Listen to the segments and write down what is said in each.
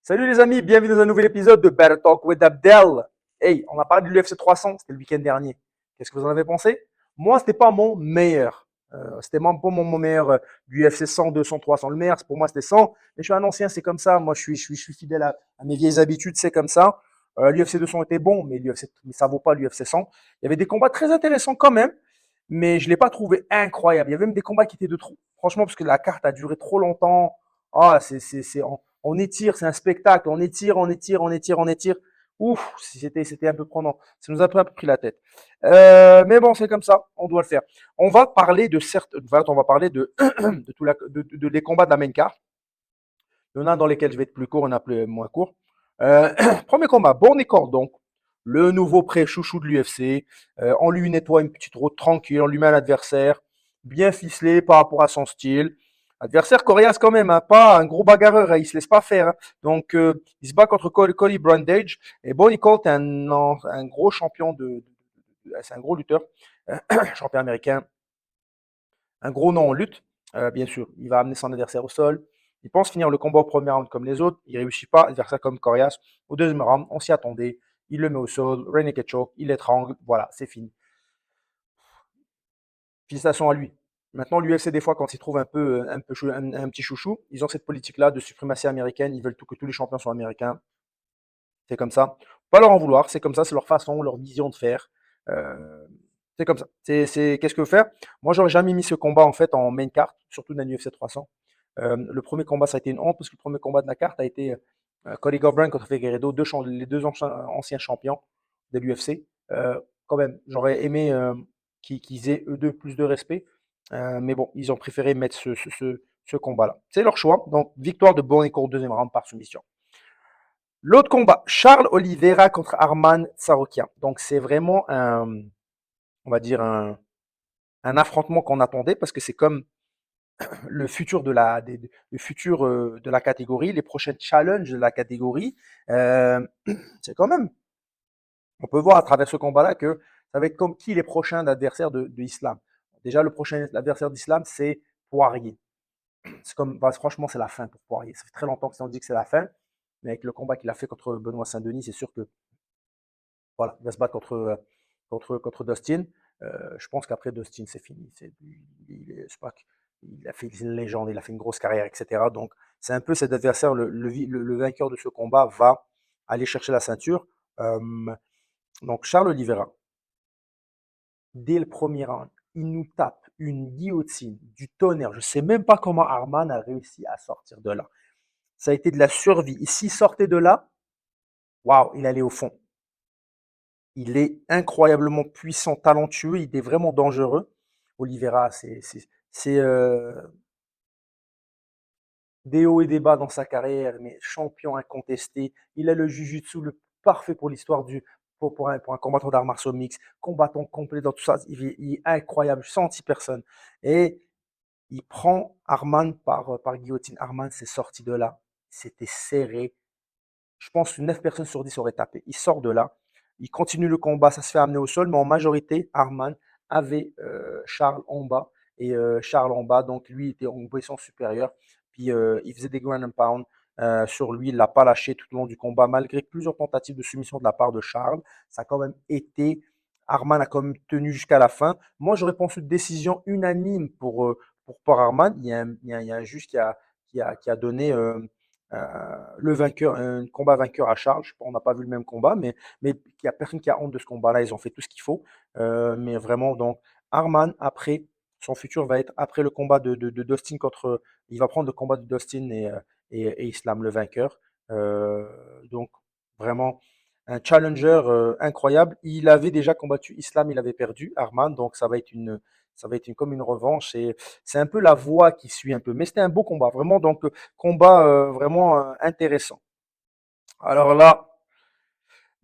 Salut les amis, bienvenue dans un nouvel épisode de Better Talk with Abdel. Hey, on a parlé de l'UFC 300, c'était le week-end dernier. Qu'est-ce que vous en avez pensé? Moi, c'était pas mon meilleur. C'était même pas mon meilleur du UFC 100, 200, 300. Le meilleur, pour moi, c'était 100. Mais je suis un ancien, c'est comme ça. Moi, je suis fidèle à mes vieilles habitudes, c'est comme ça. L'UFC 200 était bon, mais ça vaut pas l'UFC 100. Il y avait des combats très intéressants quand même, mais je l'ai pas trouvé incroyable. Il y avait même des combats qui étaient de trop. Franchement, parce que la carte a duré trop longtemps. Ah, on étire, c'est un spectacle. On étire, on étire, on étire, on étire. Ouf, c'était un peu prenant. Ça nous a un peu pris la tête. Mais bon, c'est comme ça. On doit le faire. On va parler de certes, on va parler de des combats de la main card. Il y en a dans lesquels je vais être plus court, il y en a plus moins court. Premier combat, Bornicore donc, le nouveau pré-chouchou de l'UFC. On lui nettoie une petite route tranquille, on lui met un adversaire bien ficelé par rapport à son style. Adversaire coriace quand même, hein, pas un gros bagarreur, hein, il se laisse pas faire. Hein. Donc, il se bat contre Cody Brandage. Et Bonnie Colt est un gros champion c'est un gros lutteur, champion américain, un gros nom en lutte. Bien sûr, il va amener son adversaire au sol. Il pense finir le combat au premier round comme les autres. Il réussit pas. Adversaire comme Corias. Au deuxième round, on s'y attendait. Il le met au sol. Renegade choke. Il l'étrangle. Voilà, c'est fini. Félicitations à lui. Maintenant, l'UFC, des fois, quand ils trouvent un petit chouchou, ils ont cette politique-là de suprématie américaine. Ils veulent que tous les champions soient américains. C'est comme ça. Pas leur en vouloir. C'est comme ça. C'est leur façon, leur vision de faire. Euh, c'est comme ça. Qu'est-ce que faire? Moi, j'aurais jamais mis ce combat en fait en main card, surtout dans l'UFC 300. Le premier combat, ça a été une honte parce que le premier combat de la carte a été Cody Garbrandt contre Figueiredo, les deux anciens champions de l'UFC. Quand même, j'aurais aimé qu'ils aient eux deux plus de respect. Mais bon, ils ont préféré mettre ce combat-là. C'est leur choix. Donc, victoire de Bornico au deuxième round par soumission. L'autre combat, Charles Oliveira contre Arman Tsarukyan. Donc, c'est vraiment on va dire, un affrontement qu'on attendait parce que c'est comme le futur le futur de la catégorie, les prochains challenges de la catégorie. Euh, c'est quand même, on peut voir à travers ce combat-là que ça va être comme qui les prochains adversaires de Islam. Déjà, le prochain adversaire d'Islam, c'est Poirier. C'est comme, bah, franchement, c'est la fin pour Poirier. Ça fait très longtemps qu'on dit que c'est la fin, mais avec le combat qu'il a fait contre Benoît Saint-Denis, c'est sûr que voilà, il va se battre contre Dustin. Je pense qu'après Dustin, c'est fini. C'est pas, il a fait une légende, il a fait une grosse carrière, etc. Donc, c'est un peu cet adversaire, le vainqueur de ce combat va aller chercher la ceinture. Euh, donc, Charles Oliveira, dès le premier round, il nous tape une guillotine du tonnerre. Je ne sais même pas comment Arman a réussi à sortir de là. Ça a été de la survie. Et s'il sortait de là, waouh, il allait au fond. Il est incroyablement puissant, talentueux, il est vraiment dangereux. Oliveira, c'est des hauts et des bas dans sa carrière, mais champion incontesté. Il a le jujutsu le parfait pour l'histoire pour un combattant d'arts martiaux mix, combattant complet dans tout ça. Il est incroyable, sans personne. Et il prend Arman par guillotine. Arman s'est sorti de là. C'était serré. Je pense que 9 personnes sur 10 auraient tapé. Il sort de là. Il continue le combat, ça se fait amener au sol, mais en majorité, Arman avait Charles en bas. Et Charles en bas, donc lui était en position supérieure. Puis il faisait des ground and pound sur lui. Il ne l'a pas lâché tout au long du combat, malgré plusieurs tentatives de soumission de la part de Charles. Ça a quand même été. Arman a quand même tenu jusqu'à la fin. Moi, j'aurais pensé une décision unanime pour Arman. Il y a un juge qui a donné le vainqueur, un combat vainqueur à Charles. On n'a pas vu le même combat, mais il n'y a personne qui a honte de ce combat-là. Ils ont fait tout ce qu'il faut. Mais vraiment, donc, Arman, après, son futur va être après le combat de Dustin contre. Il va prendre le combat de Dustin et Islam, le vainqueur. Donc, vraiment, un challenger incroyable. Il avait déjà combattu Islam, il avait perdu Arman, donc comme une revanche. C'est un peu la voie qui suit un peu, mais c'était un beau combat, vraiment. Donc, combat vraiment intéressant. Alors là,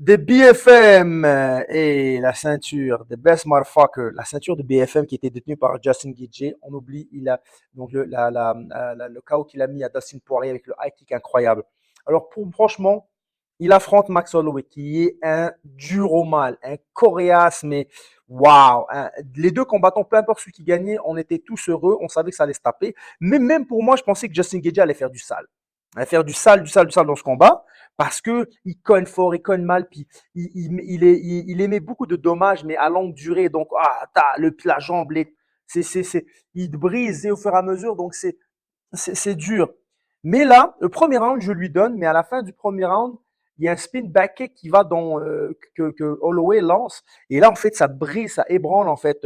des BFM et la ceinture, The Best Motherfucker, la ceinture de BFM qui était détenue par Justin Gaethje. On oublie, il a donc le KO qu'il a mis à Dustin Poirier avec le high kick incroyable. Alors franchement, il affronte Max Holloway qui est un dur au mal, un coriace, mais waouh! Les deux combattants, peu importe celui qui gagnait, on était tous heureux, on savait que ça allait se taper. Mais même pour moi, je pensais que Justin Gaethje allait faire du sale. à faire du sale dans ce combat parce que il conne fort, il conne mal, puis il émet beaucoup de dommages, mais à longue durée. Donc, la jambe, il te brise au fur et à mesure, donc c'est dur. Mais là, le premier round, je lui donne, mais à la fin du premier round, il y a un spin back kick qui va que Holloway lance. Et là, en fait, ça brise, ça ébranle, en fait,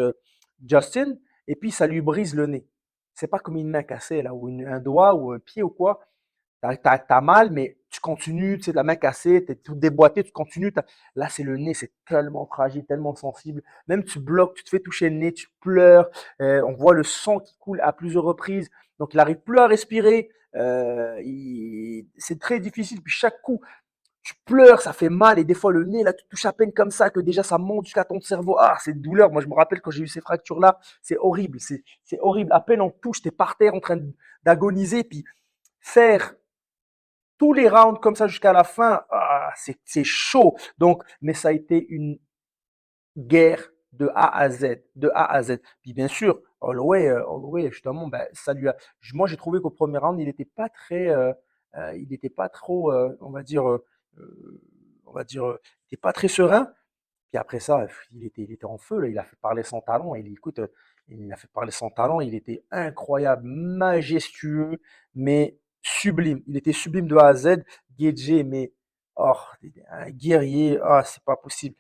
Justin, et puis ça lui brise le nez. C'est pas comme une main cassée, là, ou un doigt, ou un pied, ou quoi. T'as mal, mais tu continues, tu sais, la main cassée, t'es tout déboîté, tu continues. Là, c'est le nez, c'est tellement fragile, tellement sensible. Même tu bloques, tu te fais toucher le nez, tu pleures. On voit le sang qui coule à plusieurs reprises. Donc, il n'arrive plus à respirer. C'est très difficile. Puis chaque coup, tu pleures, ça fait mal. Et des fois, le nez, là, tu touches à peine comme ça, que déjà, ça monte jusqu'à ton cerveau. Ah, c'est une douleur. Moi, je me rappelle quand j'ai eu ces fractures-là, c'est horrible. C'est horrible. À peine on te touche, t'es par terre en train d'agoniser. Puis faire tous les rounds comme ça jusqu'à la fin, c'est chaud. Donc, mais ça a été une guerre de A à Z, de A à Z. Puis bien sûr, Holloway justement, ben, moi j'ai trouvé qu'au premier round, il n'était pas très, il n'était pas trop, on va dire, il n'était pas très serein. Puis après ça, il était en feu, là. Il a fait parler son talent. Écoute, il a fait parler son talent. Il était incroyable, majestueux, mais sublime. Il était sublime de A à Z. Guedje, mais oh, un guerrier, c'est pas possible.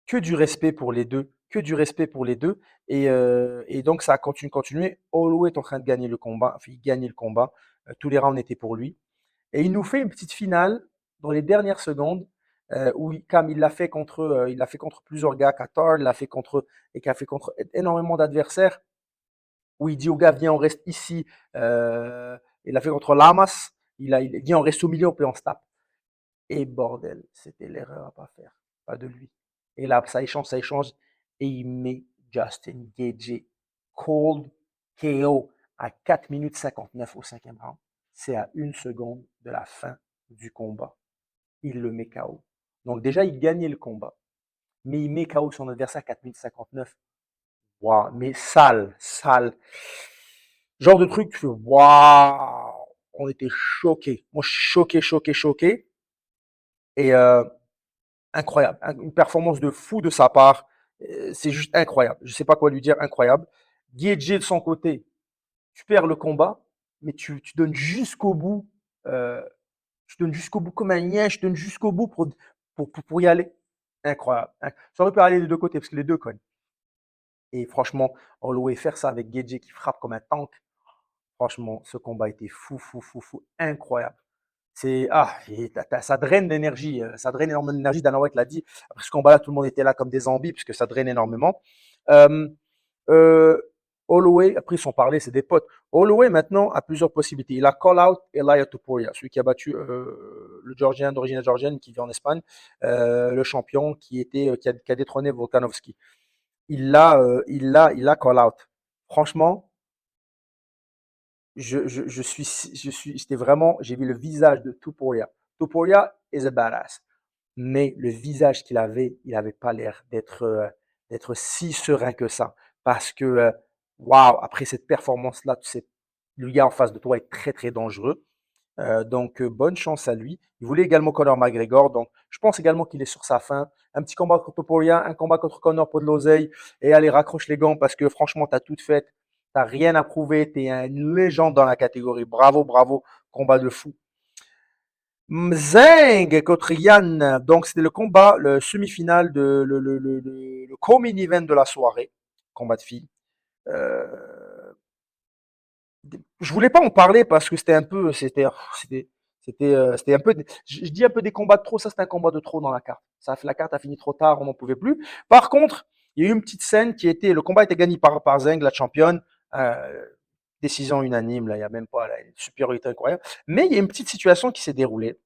Que du respect pour les deux, que du respect pour les deux. Et donc ça a continué. Holloway est en train de gagner le combat. Enfin, il gagnait le combat. Tous les rounds étaient pour lui. Et il nous fait une petite finale dans les dernières secondes où, comme il l'a fait contre plusieurs gars, Qatar, il l'a fait contre et qui a fait contre énormément d'adversaires. Où il dit au gars, viens, on reste ici. Il l'a fait contre Lamas. Il dit, on reste au milieu, puis on se tape. Et bordel, c'était l'erreur à pas faire, pas de lui. Et là, ça échange, et il met Justin Gaethje cold KO à 4 minutes 59 au cinquième round. C'est à 1 seconde de la fin du combat. Il le met KO. Donc déjà, il gagnait le combat, mais il met KO son adversaire à 4 minutes 59. Waouh, mais sale, sale. Genre de truc, tu fais waouh, on était choqués. Moi, je suis choqué, choqué, choqué. Et incroyable, une performance de fou de sa part. C'est juste incroyable. Je ne sais pas quoi lui dire, incroyable. Gaethje de son côté, tu perds le combat, mais tu donnes jusqu'au bout. euh, Tu donnes jusqu'au bout comme un lien, je donne jusqu'au bout pour y aller. Incroyable. Ça aurait pu aller des deux côtés, parce que les deux connaissent. Et franchement, Holloway faire ça avec Gaethje qui frappe comme un tank, franchement, ce combat était fou, fou, fou, fou, incroyable. Ça draine l'énergie, ça draine énormément d'énergie. Dana White l'a dit. Après ce combat-là, tout le monde était là comme des zombies puisque ça draine énormément. Euh, euh, Holloway, après ils sont parlé, c'est des potes. Holloway maintenant a plusieurs possibilités. Il a call out Elia Topuria, celui qui a battu le Georgien d'origine georgienne qui vit en Espagne, le champion qui a détrôné Volkanovski. Il a call out. Franchement, c'était vraiment, j'ai vu le visage de Topuria. Topuria is a badass. Mais le visage qu'il avait, il n'avait pas l'air d'être si serein que ça. Parce que, waouh, après cette performance-là, tu sais, le gars en face de toi est très, très dangereux. Donc, bonne chance à lui. Il voulait également Conor McGregor. Donc, je pense également qu'il est sur sa fin. Un petit combat contre Topuria, un combat contre Conor pour de l'oseille. Et allez, raccroche les gants parce que franchement, tu as tout fait. Tu n'as rien à prouver. Tu es une légende dans la catégorie. Bravo, bravo. Combat de fou. Zeng contre Yann. Donc, c'était le combat, le semi-final, le co-main event de la soirée. Combat de filles. Euh, je voulais pas en parler parce que c'était un peu, je dis un peu des combats de trop. Ça, c'était un combat de trop dans la carte. La carte a fini trop tard, on n'en pouvait plus. Par contre, il y a eu une petite scène le combat était gagné par Zeng, la championne. Euh, Décision unanime, là, il n'y a même pas une supériorité incroyable. Mais il y a une petite situation qui s'est déroulée.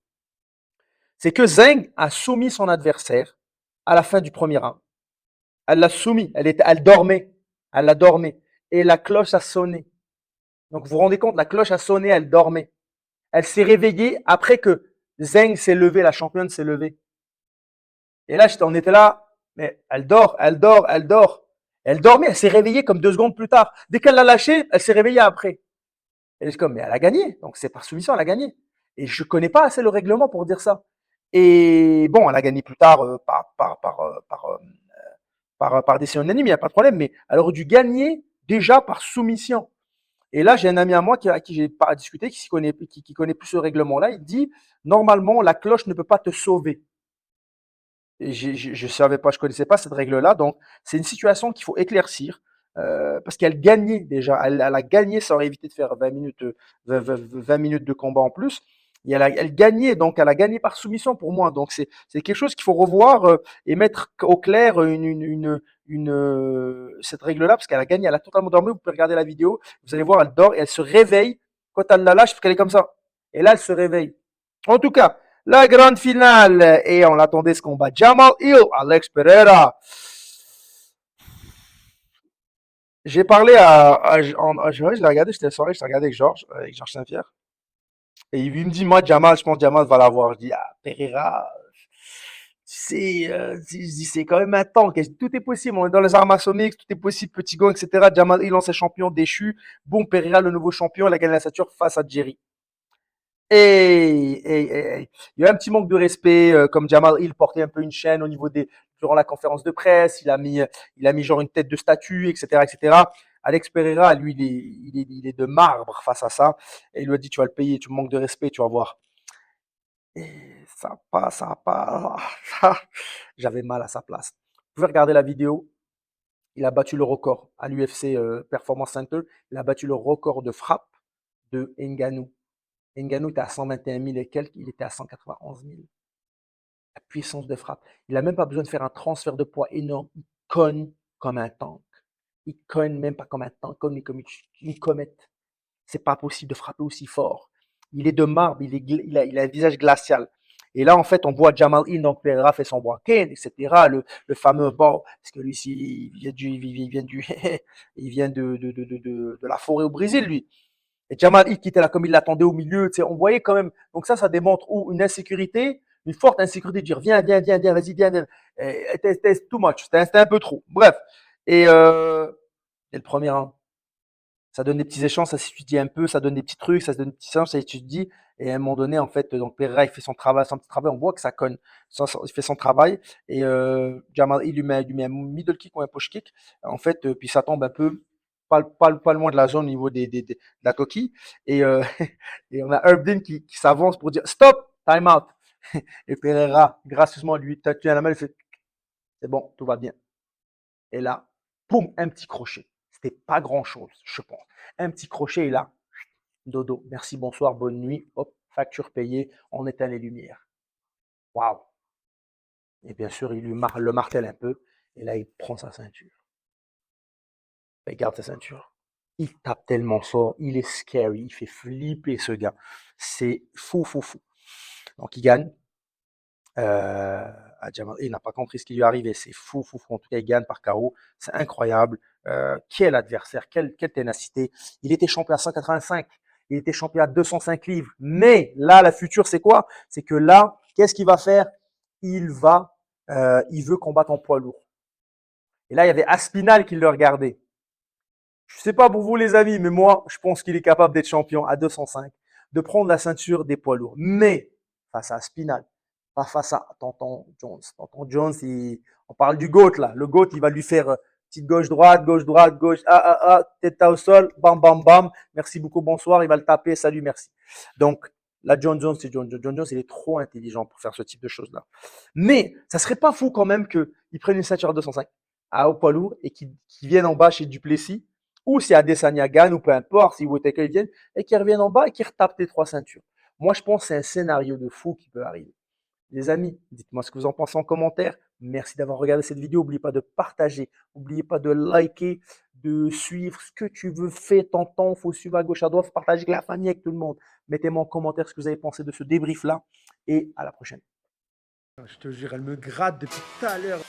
C'est que Zeng a soumis son adversaire à la fin du premier round. Elle l'a soumis, elle dormait, elle l'a dormait. Et la cloche a sonné. Donc vous vous rendez compte, la cloche a sonné, elle dormait. Elle s'est réveillée après que Zeng s'est levé, la championne s'est levée. Et là, on était là, mais elle dort, elle dort, elle dort. Elle dormait, elle s'est réveillée comme 2 secondes plus tard. Dès qu'elle l'a lâché, elle s'est réveillée après. Et je suis comme, mais elle a gagné. Donc c'est par soumission, elle a gagné. Et je connais pas assez le règlement pour dire ça. Et bon, elle a gagné plus tard par décision unanime, il n'y a pas de problème, mais elle aurait dû gagner déjà par soumission. Et là, j'ai un ami à moi à qui j'ai pas discuté, qui connaît plus ce règlement-là. Il dit, normalement, la cloche ne peut pas te sauver. Et je savais pas, je connaissais pas cette règle-là. Donc, c'est une situation qu'il faut éclaircir. Parce qu'elle gagnait déjà. Elle a gagné, ça aurait évité de faire 20 minutes, 20 minutes de combat en plus. Et elle gagnait, donc elle a gagné par soumission pour moi. Donc, c'est quelque chose qu'il faut revoir et mettre au clair cette règle-là, parce qu'elle a gagné, elle a totalement dormi. Vous pouvez regarder la vidéo, vous allez voir, elle dort et elle se réveille quand elle la lâche, parce qu'elle est comme ça. Et là, elle se réveille. En tout cas, la grande finale, et on attendait ce combat. Jamal Hill, Alex Pereira. J'ai parlé je l'ai regardé, j'étais soirée, je l'ai regardé avec Georges Saint-Pierre. Et il me dit, moi, Jamal, je pense que Jamal va l'avoir. Je dis, ah, Pereira, c'est quand même un tank. Tout est possible. On est dans les arts maçonniques, tout est possible. Petit gong, etc. Jamal Hill, ancien champion déchu. Bon, Pereira, le nouveau champion, il a gagné la ceinture face à Jerry. Et il y a un petit manque de respect, comme Jamal Hill portait un peu une chaîne au niveau durant la conférence de presse, il a mis genre une tête de statue, etc., etc. Alex Pereira, lui, il est de marbre face à ça. Et il lui a dit, tu vas le payer, tu me manques de respect, tu vas voir. Et ça pas. J'avais mal à sa place. Vous pouvez regarder la vidéo. Il a battu le record à l'UFC Performance Center. Il a battu le record de frappe de Ngannou. Ngannou était à 121 000 et quelques, il était à 191 000. La puissance de frappe. Il n'a même pas besoin de faire un transfert de poids énorme. Il cogne comme un tank. Il cogne même pas comme un tank, comme une comète. C'est pas possible de frapper aussi fort. Il est de marbre, il a un visage glacial. Et là, en fait, on voit Jamal Hill, donc Pereira fait son braquet, etc. Le fameux bord, parce que lui, il vient de la forêt au Brésil, lui. Et Jamal Hill qui était là comme il l'attendait au milieu, tu sais, on voyait quand même. Donc ça démontre une insécurité, une forte insécurité de dire viens, viens, viens, viens, vas-y, viens, viens. C'était too much, c'était un peu trop. Bref. Et le premier round, ça donne des petits échanges, ça s'étudie un peu, ça donne des petits trucs, ça se donne des petits échanges, ça s'étudie. Et à un moment donné, en fait, donc Pereira, il fait son travail, son petit travail, on voit que ça cogne. Il fait son travail. Et Jamal Hill lui met un middle kick ou un push kick. En fait, puis ça tombe un peu pas loin de la zone au niveau de la coquille. Et, et on a Herb Dean qui s'avance pour dire stop, time out. Et Pereira, gracieusement, lui tient la main, il fait c'est bon, tout va bien. Et là, boum, un petit crochet. C'était pas grand chose, je pense. Un petit crochet et là, dodo, merci, bonsoir, bonne nuit, hop, facture payée, on éteint les lumières. Waouh! Et bien sûr, il le martèle un peu, et là, il prend sa ceinture. Il garde sa ceinture. Il tape tellement fort, il est scary, il fait flipper ce gars. C'est fou, fou, fou. Donc il gagne. Il n'a pas compris ce qui lui est arrivé. C'est fou, fou, fou. En tout cas, il gagne par KO. C'est incroyable. Quel adversaire, quelle ténacité. Il était champion à 185. Il était champion à 205 livres. Mais là, la future, c'est quoi? C'est que là, qu'est-ce qu'il va faire? Il veut combattre en poids lourd. Et là, il y avait Aspinal qui le regardait. Je sais pas pour vous les amis, mais moi, je pense qu'il est capable d'être champion à 205, de prendre la ceinture des poids lourds. Mais face à Spinal, pas face à Tonton Jones. Tonton Jones, on parle du GOAT là. Le GOAT, il va lui faire petite gauche-droite, gauche-droite, gauche, tête au sol, bam, bam, bam. Merci beaucoup, bonsoir. Il va le taper, salut, merci. Donc, là, John Jones, c'est John Jones, il est trop intelligent pour faire ce type de choses-là. Mais ça serait pas fou quand même qu'il prenne une ceinture à 205 au poids lourd et qu'il vienne en bas chez Duplessis ou si Adesanya gagne, ou peu importe, si Whittaker vienne, et qu'ils reviennent en bas et qu'ils retapent les 3 ceintures. Moi, je pense que c'est un scénario de fou qui peut arriver. Les amis, dites-moi ce que vous en pensez en commentaire. Merci d'avoir regardé cette vidéo. N'oubliez pas de partager, n'oubliez pas de liker, de suivre ce que tu veux, fais ton temps, il faut suivre à gauche, à droite, faut partager avec la famille, avec tout le monde. Mettez-moi en commentaire ce que vous avez pensé de ce débrief-là, et à la prochaine. Je te jure, elle me gratte depuis tout à l'heure.